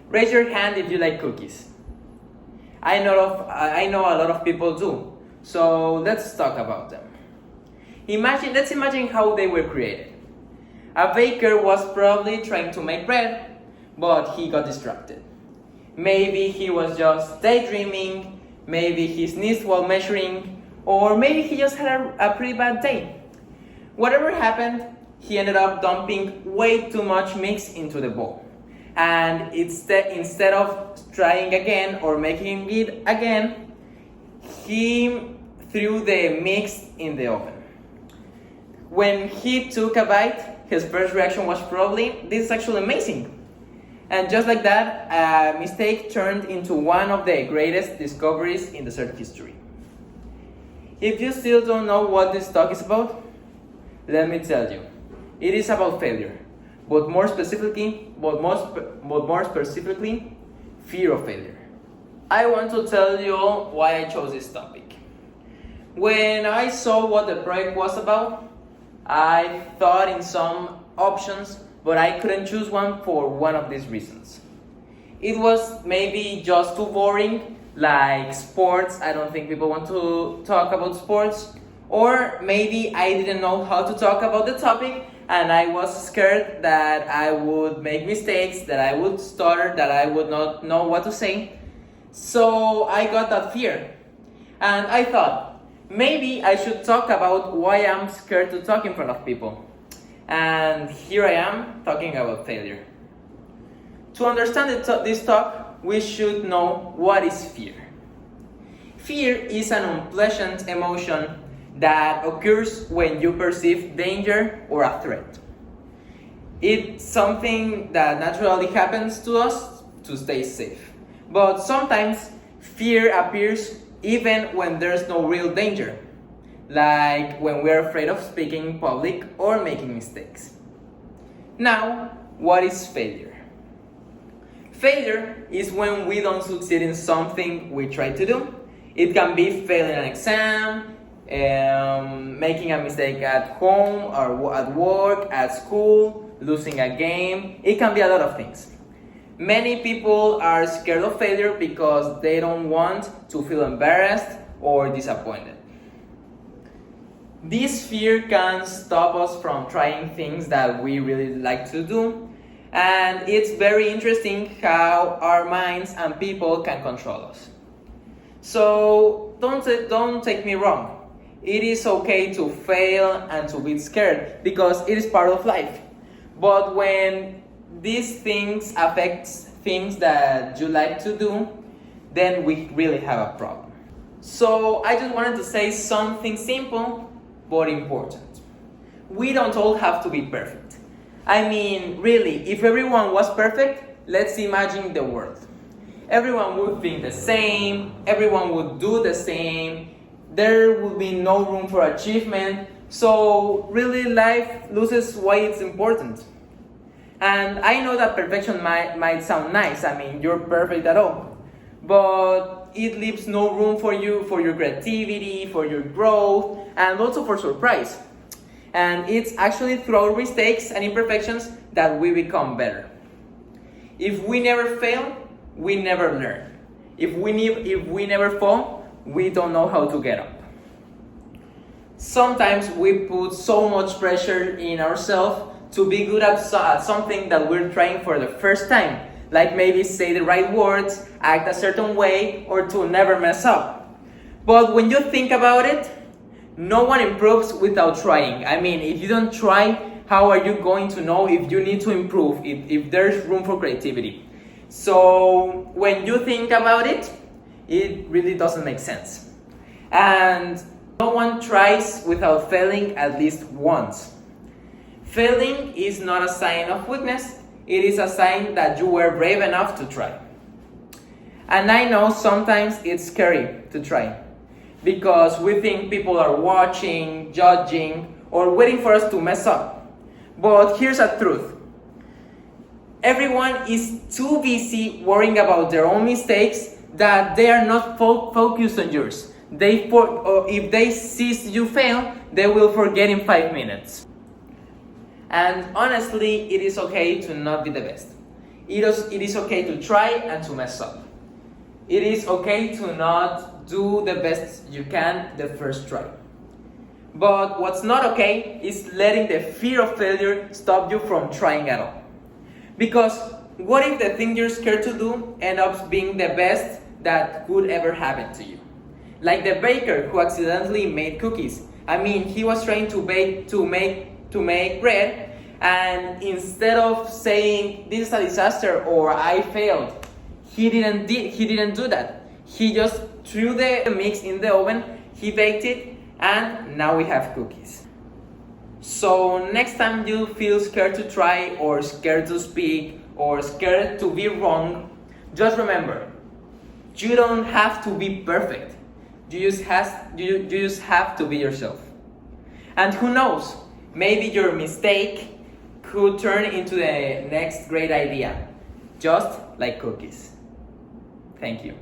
Raise your hand if you like cookies. I know a lot of people do. So let's talk about them. Let's imagine how they were created. A baker was probably trying to make bread, but he got distracted. Maybe he was just daydreaming, maybe he sneezed while measuring, or maybe he just had a pretty bad day. Whatever happened, he ended up dumping way too much mix into the bowl. And instead of trying again or making it again, he threw the mix in the oven. When he took a bite, his first reaction was probably, "This is actually amazing." And just like that, a mistake turned into one of the greatest discoveries in dessert history. If you still don't know what this talk is about, let me tell you. It is about failure, but more specifically, fear of failure. I want to tell you why I chose this topic. When I saw what the project was about, I thought in some options, but I couldn't choose one for one of these reasons. It was maybe just too boring, like sports. I don't think people want to talk about sports. Or maybe I didn't know how to talk about the topic, and I was scared that I would make mistakes, that I would stutter, that I would not know what to say. So I got that fear. And I thought, maybe I should talk about why I'm scared to talk in front of people. And here I am talking about failure. To understand this talk, we should know what is fear. Fear is an unpleasant emotion that occurs when you perceive danger or a threat. It's something that naturally happens to us to stay safe. But sometimes fear appears even when there's no real danger, like when we're afraid of speaking in public or making mistakes. Now, what is failure? Failure is when we don't succeed in something we try to do. It can be failing an exam, making a mistake at home or at work, at school, losing a game. It can be a lot of things. Many people are scared of failure because they don't want to feel embarrassed or disappointed. This fear can stop us from trying things that we really like to do, and it's very interesting how our minds and people can control us. So don't take me wrong. It is okay to fail and to be scared because it is part of life. But when these things affect things that you like to do, then we really have a problem. So I just wanted to say something simple but important. We don't all have to be perfect. I mean, really, if everyone was perfect, let's imagine the world. Everyone would think the same, everyone would do the same, there would be no room for achievement, so really life loses why it's important. And I know that perfection might sound nice, I mean, you're perfect at all, but it leaves no room for you, for your creativity, for your growth, and also for surprise. And it's actually through our mistakes and imperfections that we become better. If we never fail, we never learn. If we never fall, we don't know how to get up. Sometimes we put so much pressure in ourselves to be good at something that we're trying for the first time, like maybe say the right words, act a certain way, or to never mess up. But when you think about it, no one improves without trying. I mean, if you don't try, how are you going to know if you need to improve, if there's room for creativity? So when you think about it, it really doesn't make sense. And no one tries without failing at least once. Failing is not a sign of weakness, it is a sign that you were brave enough to try. And I know sometimes it's scary to try, because we think people are watching, judging, or waiting for us to mess up. But here's the truth. Everyone is too busy worrying about their own mistakes that they are not focused on yours. If they see you fail, they will forget in 5 minutes. And honestly, it is okay to not be the best. it is okay to try and to mess up. It is okay to not do the best you can the first try. But what's not okay is letting the fear of failure stop you from trying at all. Because what if the thing you're scared to do ends up being the best that could ever happen to you? Like the baker who accidentally made cookies. I mean, he was trying to make bread, and instead of saying this is a disaster or I failed, he didn't do that. He just threw the mix in the oven, he baked it, and now we have cookies. So next time you feel scared to try, or scared to speak, or scared to be wrong, just remember, you don't have to be perfect. You just have to be yourself. And who knows, maybe your mistake could turn into the next great idea, just like cookies. Thank you.